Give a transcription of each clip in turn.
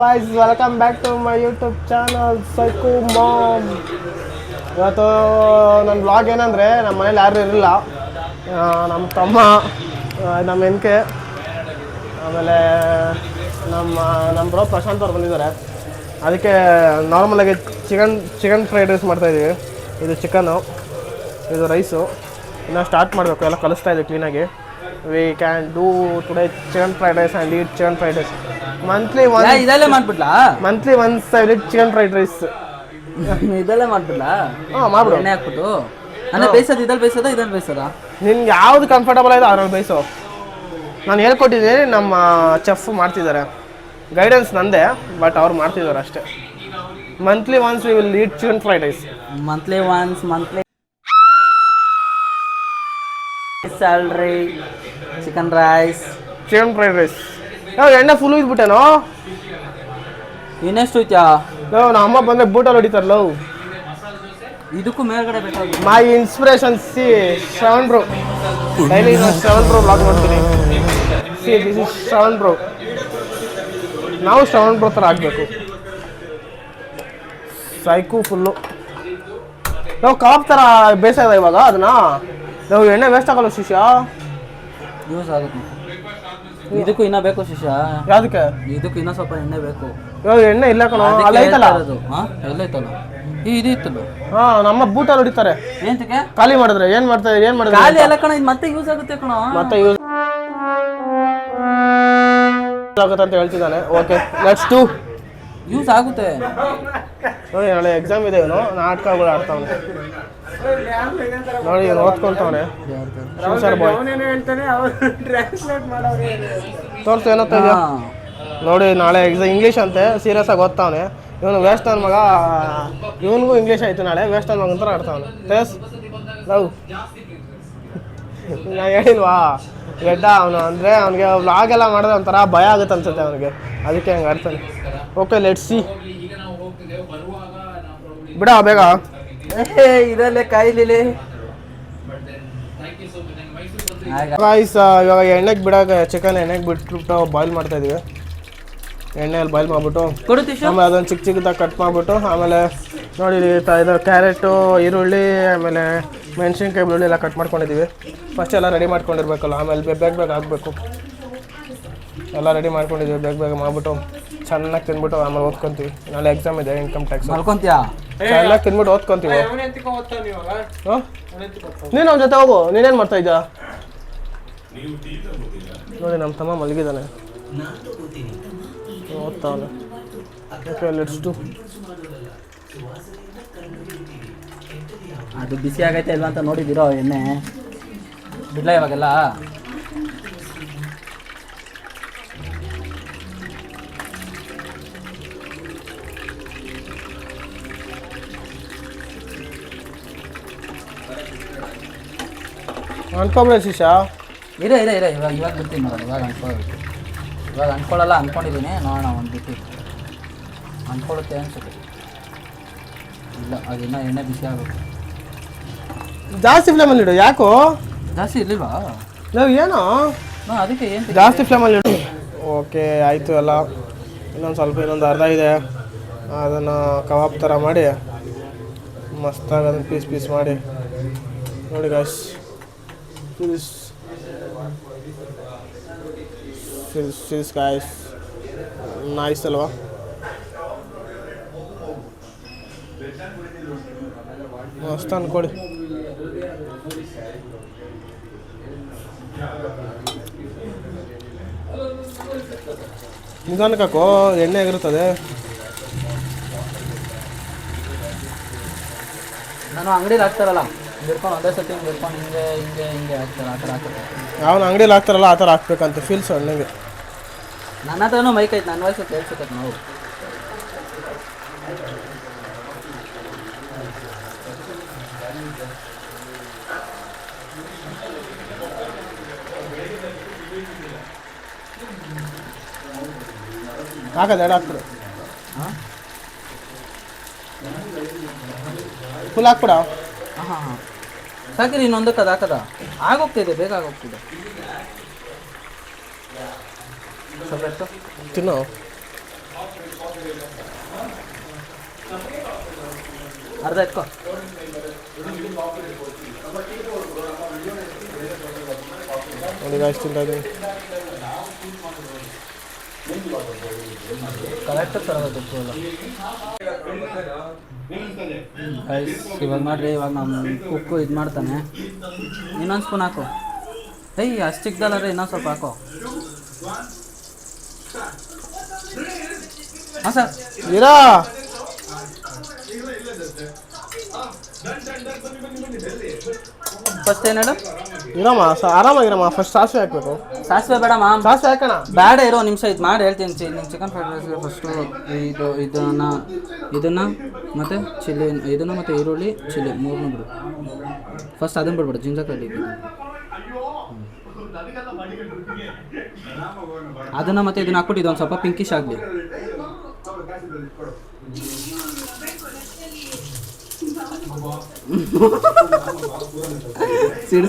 Guys, welcome back to my YouTube channel Psycho Mom. ಇವತ್ತು ನನ್ನ blog ಏನಂದರೆ ನಮ್ಮ ಮನೇಲಿ ಯಾರೂ ಇರಲಿಲ್ಲ. ನಮ್ಮ ತಮ್ಮ, ನಮ್ಮ ಹೆಂಡತಿ, ಆಮೇಲೆ ನಮ್ಮ ಬ್ರೋ ಪ್ರಶಾಂತ್ ಅವ್ರು ಬಂದಿದ್ದಾರೆ. ಅದಕ್ಕೆ ನಾರ್ಮಲಾಗಿ ಚಿಕನ್ ಫ್ರೈಡ್ ರೈಸ್ ಮಾಡ್ತಾಯಿದ್ದೀವಿ. ಇದು ಚಿಕನ್ನು, ಇದು ರೈಸು. ಇನ್ನೂ ಸ್ಟಾರ್ಟ್ ಮಾಡಬೇಕು, ಎಲ್ಲ ಕಲಿಸ್ತಾ ಇದ್ದೀವಿ ಕ್ಲೀನಾಗಿ. We can do today chicken fried rice and eat chicken fried rice. Monthly once I will chicken fried rice. ಇದೆಲ್ಲ ಮಾಡ್ಬಿಡ್ಲಾ? ಮಾಡ್ಬಿಡು. ಎಣ್ಣೆ ಹಾಕ್ಬಿಟ್ಟು ಅಂದರೆ ಬೇಯಿಸೋದು, ಇದಲ್ಲಿ ಬೇಯಿಸೋದಾ ಇದನ್ನು ಬೇಯಿಸೋದಾ? ನಿನ್ಗೆ ಯಾವ್ದು ಕಂಫರ್ಟಬಲ್ ಆಯಿತು ಅದ್ರಲ್ಲಿ ಬೇಯಿಸೋ. ನಾನು ಹೇಳ್ಕೊಟ್ಟಿದ್ದೀನಿ, ನಮ್ಮ ಚೆಫ್ ಮಾಡ್ತಿದ್ದಾರೆ. ಗೈಡೆನ್ಸ್ ನಂದೇ, ಬಟ್ ಅವ್ರು ಮಾಡ್ತಿದ್ದಾರೆ ಅಷ್ಟೇ. Monthly once we will eat chicken fried rice. Monthly salary chicken fried rice. ಎಣ್ಣೆ ಫುಲ್ ಇದ್ಬಿಟ್ಟೇನೋ. ಇನ್ನೆಷ್ಟು ಹೋಯ್ತಾ? ನಮ್ಮ ಅಮ್ಮ ಬಂದರೆ ಬೂಟಲ್ಲಿ ಹೊಡಿತಾರಲ್ಲ. ಇದಕ್ಕೂ ಮೇಲ್ಗಡೆ ಬೇಕಾಗಿ my inspiration Shravan bro. Daily Shravan bro blog ಮಾಡ್ತೀನಿ. This is Shravan bro. ನಾವು ಶ್ರವಣ್ ಬ್ರೋ ಥರ ಆಗಬೇಕು. ಸೈಕು ಫುಲ್ಲು. ನಾವು ಕಬಾಬ್ ಥರ ಬೇಯಿಸೋದ ಇವಾಗ ಅದನ್ನ. ನಾವು ಎಣ್ಣೆ ವೇಸ್ಟ್ ಆಗಲ್ಲ ಶಿಷ್ಯ. ಯೂಸ್ ಆಗುತ್ತೆ. ಇದಕ್ಕೂ ಇನ್ನೂ ಬೇಕು ಶಿಷ್ಯ. ಯಾವುದಕ್ಕೆ? ಇದಕ್ಕೂ ಇನ್ನೂ ಸ್ವಲ್ಪ ಎಣ್ಣೆ ಬೇಕು. ಇವಾಗ ಎಣ್ಣೆ ಇಲ್ಲ ಕಣೋ, ಅಲ್ಲ ಐತಲ್ಲ. ಎಲ್ಲ ಐತಲ್ಲ, ಇದು ಇತ್ತಲ್ಲ. ನಮ್ಮ ಬೂಟಲ್ಲಿ ಹೊಡಿತಾರೆ. ಏಂತಕ್ಕೆ ಖಾಲಿ ಮಾಡಿದ್ರೆ ಏನು ಮಾಡಿದ್ರೆ ಖಾಲಿ ಅಲ್ಲ ಕಣ, ಇದು ಮತ್ತೆ ಯೂಸ್ ಆಗುತ್ತೆ ಕಣ. ಮತ್ತೆ ಯೂಸ್ ಆಗುತ್ತೆ ಅಂತ ಹೇಳ್ತಿದ್ದಾನೆ. Okay, let's do. ಯೂಸ್ ಆಗುತ್ತೆ ನೋಡಿ. ನಾಳೆ ಎಕ್ಸಾಮ್ ಇದೆ. ಇವನು ನಾಟಕಗಳು ಆಡ್ತಾವನೆ ನೋಡಿ. ಇವನು ಓದ್ಕೊಂತವನೆ. ತೋರ್ಸು ಏನತ್ತ ಇದೆಯಾ ನೋಡಿ. ನಾಳೆ ಎಕ್ಸಾಮ್ ಇಂಗ್ಲೀಷ್ ಅಂತೆ, ಸೀರಿಯಸ್ ಆಗಿ ಓದ್ತಾವನೆ. ಇವನು ವೇಸ್ಟ್ ನನ್ನ ಮಗ. ಇವನಿಗೂ ಇಂಗ್ಲೀಷ್ ಆಯ್ತು ನಾಳೆ. ವೇಸ್ಟ್ ನನ್ನ ಮಗ ಅಂತ ಆಡ್ತಾವನೆ. ತೇಸ್ ಲವ್. ನಾನು ಹೇಳಿಲ್ವಾ ಗೆಡ್ಡ ಅವನು ಅಂದರೆ. ಅವನಿಗೆ ವ್ಲಾಗ್ ಎಲ್ಲ ಮಾಡಿದ್ರೆ ಒಂಥರ ಭಯ ಆಗುತ್ತೆ ಅನ್ಸುತ್ತೆ ಅವನಿಗೆ, ಅದಕ್ಕೆ ಹಂಗೆ ಆಡ್ತಾನೆ. Okay, let's see. ಬಿಡ ಬೇಗ. ಇದಲ್ಲೇ ಕಾಯಿಲೆ ರೈಸ್. ಇವಾಗ ಎಣ್ಣೆಗೆ ಬಿಡೋಕೆ ಚಿಕನ್ ಎಣ್ಣೆಗೆ ಬಿಟ್ಬಿಟ್ಟು ಬಾಯ್ಲ್ ಮಾಡ್ತಾ ಇದೀವಿ. ಎಣ್ಣೆಯಲ್ಲಿ ಬಾಯ್ಲ್ ಮಾಡಿಬಿಟ್ಟು ಆಮೇಲೆ ಅದನ್ನು ಚಿಕ್ಕ ಚಿಕ್ಕದಾಗಿ ಕಟ್ ಮಾಡಿಬಿಟ್ಟು, ಆಮೇಲೆ ನೋಡಿ ಇದು ಕ್ಯಾರೆಟು, ಈರುಳ್ಳಿ, ಆಮೇಲೆ ಮೆಣಸಿನ್ಕಾಯಿ, ಬೆಳ್ಳುಳ್ಳಿ ಎಲ್ಲ ಕಟ್ ಮಾಡ್ಕೊಂಡಿದ್ದೀವಿ. ಫಸ್ಟ್ ಎಲ್ಲ ರೆಡಿ ಮಾಡ್ಕೊಂಡಿರ್ಬೇಕಲ್ಲ. ಆಮೇಲೆ ಬೇಗ ಹಾಕಬೇಕು. ಎಲ್ಲ ರೆಡಿ ಮಾಡ್ಕೊಂಡಿದ್ದೀವಿ. ಬೇಗ ಮಾಡಿಬಿಟ್ಟು ಚೆನ್ನಾಗಿ ತಿಂದ್ಬಿಟ್ಟು ಆಮೇಲೆ ಓದ್ಕೊತೀವಿ. ನಾಳೆ ಎಕ್ಸಾಮ್ ಇದೆ, ಇನ್ಕಮ್ ಟ್ಯಾಕ್ಸ್. ಚೆನ್ನಾಗಿ ತಿಂದ್ಬಿಟ್ಟು ಓದ್ಕೊತೀವಿ. ನೀನು ಅವನ ಜೊತೆ ಹೋಗು. ನೀನೇನು ಮಾಡ್ತಾ ಇದ್ದ ನೋಡಿ. ನಮ್ಮ ತಮ್ಮ ಮಲಗಿದ್ದಾನೆ, ಓದ್ತಾವನೆ. Okay, let's do. ಅದು ಬಿಸಿ ಆಗೈತೆ ಇಲ್ವಾ ಅಂತ ನೋಡಿದಿರೋ ಎಣ್ಣೆ ಬಿಡ್ಲ ಇವಾಗೆಲ್ಲ. ಅನ್ಕೊಂಬಿಡ ಶಿಶಾ. ಇರ ಇವಾಗ ಬಿಡ್ತೀನಿ ನೋಡೋಣ. ಇವಾಗ ಅನ್ಕೊಳ್ಳಲ್ಲ ಅಂದ್ಕೊಂಡಿದ್ದೀನಿ. ನೋಡೋಣ, ಒಂದು ಬಿಟ್ಟು ಅಂದ್ಕೊಳ್ಳುತ್ತೆ ಅನ್ಸುತ್ತೆ. ಇಲ್ಲ, ಅದಿನ್ನ ಎಣ್ಣೆ ಬಿಸಿ ಆಗುತ್ತೆ. ಜಾಸ್ತಿ ಫ್ಲೇಮಲ್ಲಿ ಇಡು. ಯಾಕೋ ಜಾಸ್ತಿ ಇರ್ಲಿಲ್ವಾ? ನಾವು ಏನೋ ಅದಕ್ಕೆ ಏನು ಜಾಸ್ತಿ ಫ್ಲೇಮಲ್ಲಿ ಇಡು. ಓಕೆ, ಆಯಿತು ಎಲ್ಲ. ಇನ್ನೊಂದು ಅರ್ಧ ಇದೆ. ಅದನ್ನು ಕಬಾಬ್ ಥರ ಮಾಡಿ ಮಸ್ತಾಗಿ ಅದನ್ನು ಪೀಸ್ ಮಾಡಿ ನೋಡಿ ಗಾಯ್ಸ್. ಫಿಸ್ ಗಾಯ್ಸ್, ನೈಸ್ ಅಲ್ವಾ? ಮಸ್ತ್ ಅನ್ಕೊಳ್ಳಿ. ನಿಧಾನಕ್ಕೋ, ಎಣ್ಣೆ ಆಗಿರುತ್ತದೆ. ನಾನು ಅಂಗಡಿಲಿ ಹಾಕ್ತಾರಲ್ಲ, ಬಿಡ್ಕೊಂಡು ಒಂದೇ ಸತಿ ಬಿಡ್ಕೊಂಡು ಹಿಂಗೆ ಹಾಕ್ತಾರೆ. ಆ ಥರ ಹಾಕ್ತಾರೆ. ಯಾವನು ಅಂಗಡಿಲಿ ಹಾಕ್ತಾರಲ್ಲ ಆ ಥರ ಹಾಕ್ಬೇಕಂತ ಫೀಲ್ಸ್ ಎಣ್ಣೆಗೆ. ನನ್ನ ಹತ್ರನೂ ಮೈಕ್ ಐತೆ, ನನ್ನ ವಯಸ್ಸು ಕೇಳಿಸುತ್ತೆ. ನಾವು ಹಾಕೋದು ಎರಡು ಹಾಕ್ಬಿಡು. ಫುಲ್ ಹಾಕ್ಬಿಡ. ಹಾಂ ಸಾಕಿರಿ. ಇನ್ನೊಂದಕ್ಕೆ ಅದು ಹಾಕದ ಆಗೋಗ್ತಿದೆ, ಬೇಗ ಆಗೋಗ್ತಿದೆ. ತಿನ್ನು. ಅರ್ಧ ಎತ್ಕೋ. ನೋಡಿ ಗಾಯ್ಸ್ ತಿಂತಾ ಇದ್ದೀನಿ. ಕರೆಕ್ಟಾಗಿ ತರಬೇಕು ಎಲ್ಲ. ಇವಾಗ ನೋಡ್ರಿ, ಇವಾಗ ನಮ್ಮ ಕುಕ್ಕು ಇದು ಮಾಡ್ತಾನೆ. ಇನ್ನೊಂದು ಸ್ಪೂನ್ ಹಾಕು. ಅಷ್ಟು ಚಿಕ್ಕದಲ್ಲ ರೀ, ಇನ್ನೊಂದು ಸ್ವಲ್ಪ ಹಾಕೋ. ಹಾಂ ಸರ್. ಇರಾ ಫಸ್ಟ್ ಏನು ಹೇಳು? ಇರಮ್ಮ ಆರಾಮಾಗಿರಮ್ಮ. ಫಸ್ಟ್ ಸಾಸಿವೆ ಹಾಕ್ಬೇಕು. ಸಾಸಿವೆ ಬೇಡ ಮಾಮ್. ಸಾಸಿವೆ ಹಾಕೋಣ. ಬೇಡ ಇರೋ ನಿಮಿಷ ಇದು ಮಾಡಿ ಹೇಳ್ತೀನಿ. ನಿಮ್ಮ ಚಿಕನ್ ಫ್ರೈಡ್ ರೈಸ್ಗೆ ಫಸ್ಟು ಇದನ್ನು ಮತ್ತು ಚಿಲ್ಲಿ, ಇದನ್ನು ಮತ್ತು ಈರುಳ್ಳಿ ಚಿಲ್ಲಿ ಮೂರನ್ನೂ ಬಿಡು. ಫಸ್ಟ್ ಅದನ್ನು ಬಿಡ್ಬೇಡ, ಜಿಂಜರ್ಕಾಯಿ ಅದನ್ನು ಮತ್ತು ಇದನ್ನು ಹಾಕ್ಬಿಟ್ಟು ಇದೊಂದು ಸ್ವಲ್ಪ ಪಿಂಕಿಶ್ ಆಗಲಿ.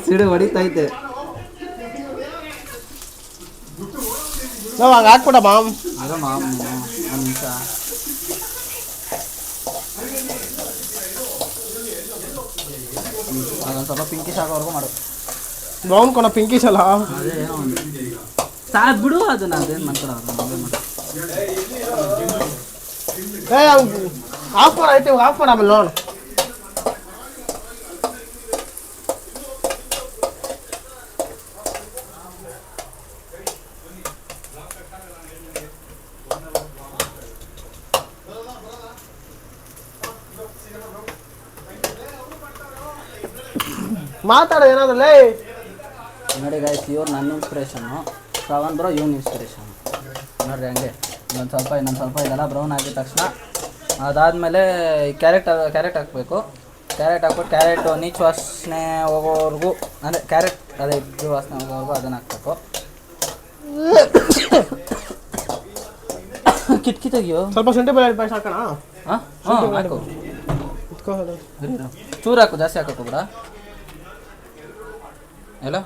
ಸಿಡು ಹೊಡಿತೈತೆ. ನಾವು ಹಂಗೆ ಹಾಕ್ಬಿಡ ಮಾಮ್. ಅದ ಮಾಮ್ ಒಂದು ನಿಮಿಷ. ಅದೊಂದು ಸ್ವಲ್ಪ ಪಿಂಕಿಶ್ ಆಗೋವರೆಗೂ ಮಾಡು. ಬ್ರೌನ್ ಕೊನ ಪಿಂಕಿಶ್ ಅಲ್ಲ. ಅದೇ ಏನೋ ಒಂದು ಸಾಕು ಬಿಡು. ಅದನ್ನ ಅದೇನು ಮಾಡ್ತಾರೆ ಆಫ್ ಮಾಡ ಐತಿ. ಆಫ್ ಮಾಡ ಆಮೇಲೆ ನೋಡು. ಮಾತಾಡ ಏನಾದ್ರಲ್ಲೇ. ನೋಡಿ ಗಾಯ್ಸ್, ಇವ್ರು ನನ್ನ ಇನ್ಸ್ಪಿರೇಷನ್ನು, ಶ್ರವಣ್ ಬ್ರೋ ಇವ್ನ ಇನ್ಸ್ಪಿರೇಷನ್. ನೋಡಿರಿ ಹಂಗೆ ಇನ್ನೊಂದು ಸ್ವಲ್ಪ ಇದೆಲ್ಲ ಬ್ರೌನ್ ಆಗಿದ ತಕ್ಷಣ ಅದಾದಮೇಲೆ ಕ್ಯಾರೆಟ್ ಹಾಕಬೇಕು. ಕ್ಯಾರೆಟ್ ಹಾಕ್ಬಿಟ್ಟು ಕ್ಯಾರೆಟು ನೀಚು ವಾಸನೆ ಹೋಗೋವರೆಗೂ, ಅಂದರೆ ಕ್ಯಾರೆಟ್ ಅದೇ ಇದು ವಾಸನೆ ಹೋಗೋವರೆಗೂ ಅದನ್ನು ಹಾಕ್ಬೇಕು. ಕಿಟಕಿ ತೆಗಿಯೋ. ಸ್ವಲ್ಪ ಶುಂಠಿ ಬೆಳ್ಳುಳ್ಳಿ ಪೇಸ್ಟ್ ಹಾಕೋಣ. ಹಾಂ ಹಾಕು. ಚೂರು ಹಾಕು, ಜಾಸ್ತಿ ಹಾಕಬೇಕು ಬಿಡ ಎಲ್ಲ.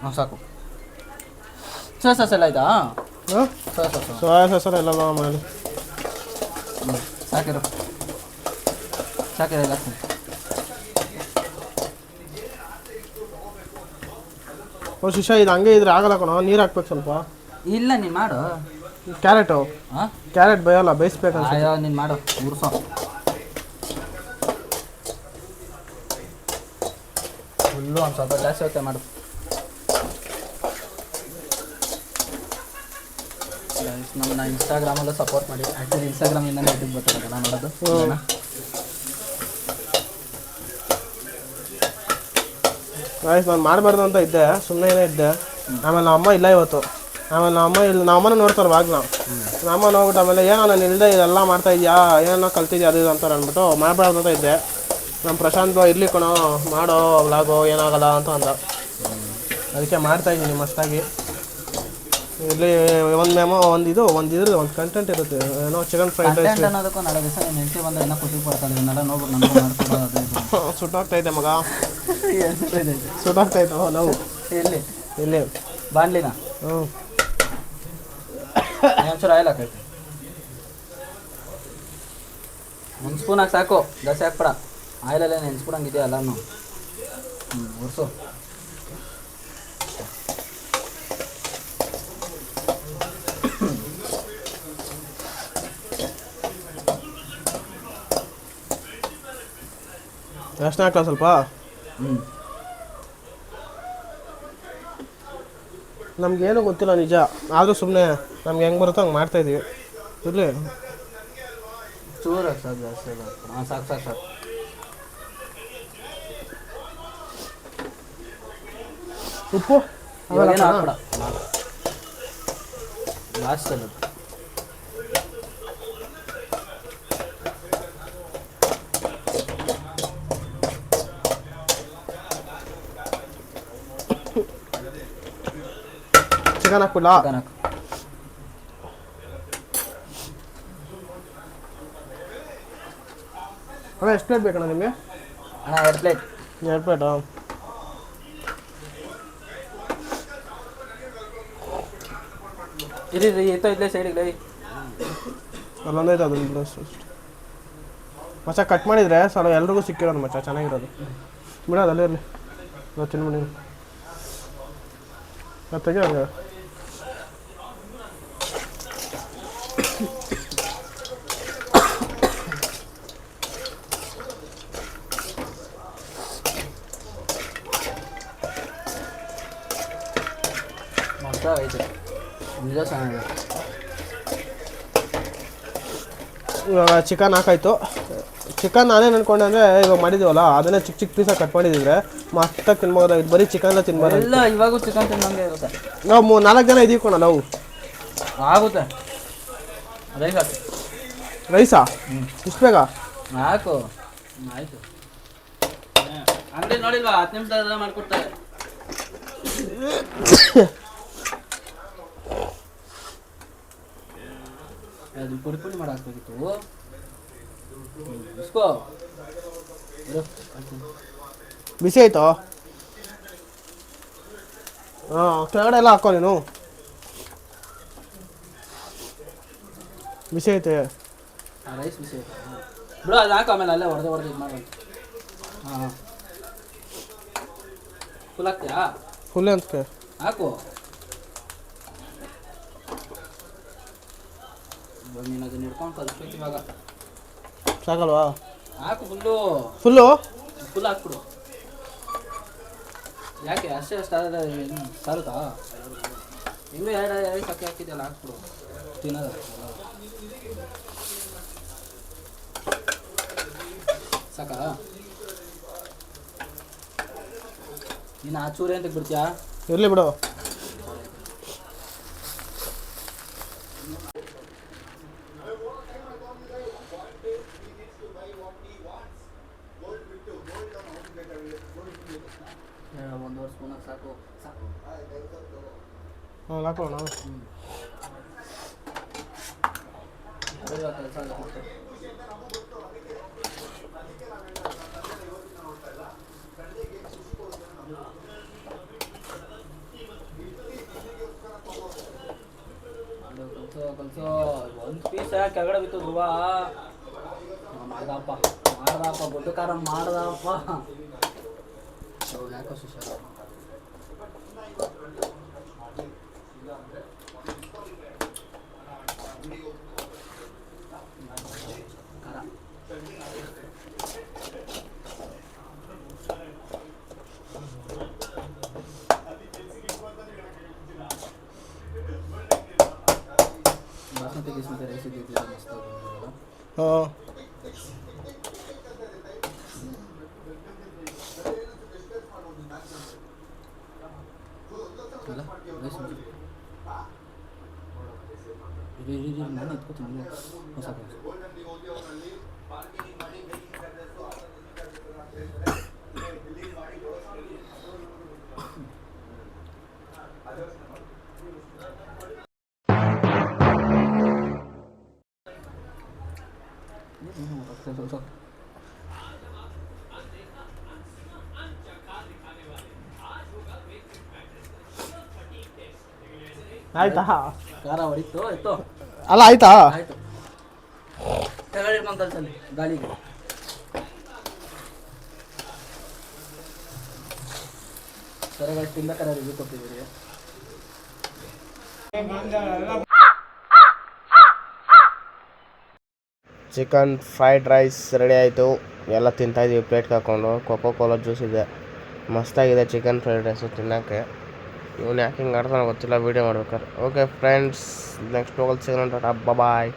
ಹಾಂ ಸಾಕು. ಸೋಯಾ ಸಾಸ್ ಎಲ್ಲ ಆಯ್ತಾ? ಸೋಯಾ ಸಾಸ್ ಎಲ್ಲ ಮಾಡಿ. ಸಾಕಿರು ಎಲ್ಲ ಹಾಕ್ತೀನಿ. ಶಿಶಾ ಇದು ಹಂಗೆ ಇದ್ರೆ ಆಗಲ್ಲ ಕಣೋ, ನೀರು ಹಾಕ್ಬೇಕು ಸ್ವಲ್ಪ. ಇಲ್ಲ ನೀನು ಮಾಡು. ಕ್ಯಾರೆಟು ಹಾಂ ಕ್ಯಾರೆಟ್ ಬೇಯಲ್ಲ, ಬೇಯಿಸ್ಬೇಕಂತ. ಅಯ್ಯೋ ನೀನು ಮಾಡು, ಉರ್ಸೋ. ಫುಲ್ಲು ಒಂದು ಸ್ವಲ್ಪ ಜಾಸ್ತಿ ಹೊತ್ತೆ ಮಾಡು. ನಮ್ಮನ್ನ ಇನ್ಸ್ಟಾಗ್ರಾಮಲ್ಲೂ ಸಪೋರ್ಟ್ ಮಾಡಿ. ಆ್ಯಕ್ಚುಲಿ ಇನ್ಸ್ಟಾಗ್ರಾಮಿಂದನೇ ಯೂಟ್ಯೂಬ್ ಬರ್ತಾರಲ್ಲ ನೋಡೋದು. ನಾನು ಮಾಡಬಾರ್ದು ಅಂತ ಇದ್ದೆ, ಸುಮ್ಮನೆ ಇದ್ದೆ. ಆಮೇಲೆ ನಮ್ಮ ಅಮ್ಮ ಇಲ್ಲ ಇವತ್ತು. ಆಮೇಲೆ ನಮ್ಮ ಅಮ್ಮನ ನೋಡ್ತಾರೆ ಬಾಗ್ಲ. ನಮ್ಮ ನೋಡ್ಬಿಟ್ಟು ಆಮೇಲೆ ಏನೋ ನಾನು ಇಲ್ಲದೆ ಇದೆಲ್ಲ ಮಾಡ್ತಾ ಇದೆಯಾ, ಏನೋ ಕಲ್ತಿದ್ಯಾ ಅದು ಅಂತ ಅಂದ್ಬಿಟ್ಟು ಮಾಡಬಾರ್ದು ಅಂತ ಇದ್ದೆ. ನಮ್ಮ ಪ್ರಶಾಂತ್ ಇರ್ಲಿ ಕಣೋ, ಮಾಡೋ ವ್ಲಾಗು ಏನಾಗಲ್ಲ ಅಂತ ಅಂದ. ಅದಕ್ಕೆ ಮಾಡ್ತಾಯಿದ್ದೀನಿ ಮಸ್ತಾಗಿ. ಇಲ್ಲಿ ಒಂದು ಕಂಟೆಂಟ್ ಇರುತ್ತೆ. ಏನೋ ಚಿಕನ್ ಫ್ರೈಡ್ ರೈಸ್ ಅನ್ನೋದಕ್ಕೂ ನಾಳೆ ದಿವಸ ನೀನು ಹೆಂಡತಿ ಬಂದರೆ ಇನ್ನೂ ಖುಷಿ ಪಡ್ತಾಳೆ. ಇದನ್ನೆಲ್ಲ ನೋಡ್ಬಿಟ್ಟು ನನಗೂ ಮಾಡ್ಕೊಡೋದು. ಸುಟ್ಟಾಗ್ತೈತೆ ಮಗ, ಸುಟ್ಟಾಗ್ತೈತೆ ನಾವು. ಎಲ್ಲಿ ಬಾಣ್ಲಿನ ಒಂಚೂರು ಆಯಿಲ್ ಹಾಕೈತೆ. ಒಂದು ಸ್ಪೂನ್ ಹಾಕಿ ಸಾಕು, ಜಾಸ್ತಿ ಹಾಕ್ಬೇಡ. ಆಯಿಲಲ್ಲೇ ನೆನ್ಸ್ಬಿಡಂಗಿದೆಯಾ ಎಲ್ಲನೂ. ಉರ್ಸು. ಅಷ್ಟೇ ಹಾಕಲ್ಲ ಸ್ವಲ್ಪ. ನಮ್ಗೇನು ಗೊತ್ತಿಲ್ಲ ನಿಜ, ಆದರೂ ಸುಮ್ಮನೆ ನಮ್ಗೆ ಹೆಂಗೆ ಬರುತ್ತೋ ಹಂಗೆ ಮಾಡ್ತಾಯಿದ್ದೀವಿ. ಇರಲಿ ಚೂರು ಸಾಕು, ಜಾಸ್ತಿ ಹಾಂ ಸಾಕು. ಉಪ್ಪು ಇವಾಗೇನು ಹಾಕ್ಬೇಡ, ಲಾಸ್ಟ್ ಅದು. ಚಿಕನ್ ಹಾಕ್ಬಿಡ್ಲಾ? ಅಣ್ಣ ಎಷ್ಟು ಪ್ಲೇಟ್ ಬೇಕಣ್ಣ ನಿಮಗೆ? ಅಣ್ಣ 2 ಪ್ಲೇಟ್. 2 ಪ್ಲೇಟಾ? ಇರಿ ಇತ್ತೋ ಇಲ್ಲೇ ಸೈಡಿಗೆ. ಅಲ್ಲೊಂದೈತೆ ಅದನ್ನ ಬಿಡು ಅಷ್ಟು ಮಚ್ಚ ಕಟ್ ಮಾಡಿದರೆ ಸ್ವಲ್ಪ ಎಲ್ರಿಗೂ ಸಿಕ್ಕಿರೋದು ಮಚ್ಚ ಚೆನ್ನಾಗಿರೋದು ಬಿಡೋದು ಅಲ್ಲೇ ಇರಲಿ ನಾವು ತಿನ್ಬಿಡಿ ಅದು ತೆಗಿ ಹಂಗೆ ಐತೆ ನಿಜ ಚೆನ್ನಾಗಿದೆ. ಇವಾಗ ಚಿಕನ್ ಹಾಕಾಯ್ತು. ಚಿಕನ್ ನಾನೇನು ಅನ್ಕೊಂಡೆ ಅಂದರೆ ಇವಾಗ ಮಾಡಿದ್ದೀವಲ್ಲ ಅದನ್ನೇ ಚಿಕ್ಕ ಚಿಕ್ಕ ಪೀಸಾಗಿ ಕಟ್ ಮಾಡಿದ್ರೆ ಮಸ್ತಾಗಿ ತಿನ್ಬೋದಾಗಿತ್ತು. ಬರೀ ಚಿಕನ್ ತಿನ್ಬೋದು ಎಲ್ಲ ಇವಾಗೂ ಚಿಕನ್ ತಿನ್ನಂಗೆ ಇರುತ್ತೆ. ನಾವು 4 ಜನ ಇದೀವಿ ಕಣ ನಾವು. ಆಗುತ್ತೆ ರೈಸ್ ಹಾಕಿ. ರೈಸಾ ಇಷ್ಟು ಬೇಗ ಹಾಕು ಆಯಿತು. ಅಂಗಡಿ ನೋಡಿಲ್ವಾ 10 ನಿಮಿಷದ ಮಾಡ್ಕೊಡ್ತಾರೆ. ಅದು ಪುಡಿ ಪುಡಿ ಮಾಡಿ ಹಾಕ್ಬೇಕಿತ್ತು. ಇಸ್ಕೋ ಬಿಸಿ ಆಯ್ತು. ಹಾಂ ಕೆಳಗಡೆ ಎಲ್ಲ ಹಾಕೋ ನೀನು. ಬಿಸಿ ಐತೆ ರೈಸ್ ಬಿಸಿ ಐತೆ ಬಿಡು. ಅದು ಹಾಕು ಆಮೇಲೆ ಅಲ್ಲೇ ಹೊಡೆದು ಇದು ಮಾಡ್ಬೇಕು. ಹಾಂ ಫುಲ್ ಹಾಕ್ತೀಯಾ? ಫುಲ್ ಅಂತ ಹಾಕು. ಇವಾಗ ನೀನು ಅದನ್ನ ಹಿಡ್ಕೊಂಡು ಕಲಿಸ್ಬೇಕು ಇವಾಗ. ಸಾಕಲ್ವಾ? ಹಾಕು ಫುಲ್ಲು ಹಾಕ್ಬಿಡು. ಯಾಕೆ ಅಷ್ಟೇ ಸಾರುತ್ತಾ? ಇನ್ನೂ 2 ರೈಸ್ ಹಾಕಿದ್ದೆಲ್ಲ ಹಾಕ್ಬಿಡು. ತಿನ್ನೋದು ಸಾಕಾ? ನೀನು ಆ ಚೂರಿ ಅಂತ ಬಿಡ್ತೀಯಾ? ಇರಲಿ ಬಿಡು. ಒಂದೂವರೆ ಸ್ಪೂನ್ ಸಾಕು. ಹಾಂ ಹಾಕೋಣ. ಕೆಲಸ ಕಲ್ಸೋ. ಒಂದು ಪೀಸ್ ಕೆಳಗಡೆ ಬಿತ್ತು ಧ್ರುವ. ಮಾಡ್ದಪ್ಪ ದೊಡ್ಡ ಖಾರ ಮಾಡ್ದಪ್ಪ. ಯಾಕೋ ಸುಶಾಲ ಖಾರ. ಬಾಸ್ಮತಿ ರೈಸ್ ಇದ್ದಿದ್ದು ಮಸ್ತ್. ಹಾಂ ನಾನು ಎತ್ಕೋತೀನಿ ಹೊಸ ಆಯ್ತಾ? ಖಾರ ಹೊಡಿತು ಆಯ್ತು. ಅಲ್ಲ ಆಯ್ತಾ? ಆಯ್ತು. ಕೆಳಗಡೆ ಇಟ್ಕೊಂಡು ಕಲ್ಸಲ್ಲಿ ಗಾಳಿಗೆ. ಸರಿಯಾಗಿ ತಿನ್ನಬೇಕಾದ್ರೆ ರಿವ್ಯೂ ಕೊಡ್ತಿದ್ದೀರಿ. ಚಿಕನ್ ಫ್ರೈಡ್ ರೈಸ್ ರೆಡಿ ಆಯಿತು. ಎಲ್ಲ ತಿಂತಾಯಿದ್ದೀವಿ ಪ್ಲೇಟ್ಗೆ ಹಾಕ್ಕೊಂಡು. ಕೊಕೋ ಕೋಲಾ ಜ್ಯೂಸ್ ಇದೆ. ಮಸ್ತಾಗಿದೆ ಚಿಕನ್ ಫ್ರೈಡ್ ರೈಸು ತಿನ್ನೋಕ್ಕೆ. ಇವನು ಯಾಕೆ ಹಿಂಗೆ ಆಡ್ತಾನೆ ಗೊತ್ತಿಲ್ಲ ವೀಡಿಯೋ ಮಾಡ್ಬೇಕಾದ್ರೆ. ಓಕೆ ಫ್ರೆಂಡ್ಸ್, ನೆಕ್ಸ್ಟ್ ಹೋಗಲ್ ಸಿಗೋಣ. ಟಾಟಾ ಬಾಯ್.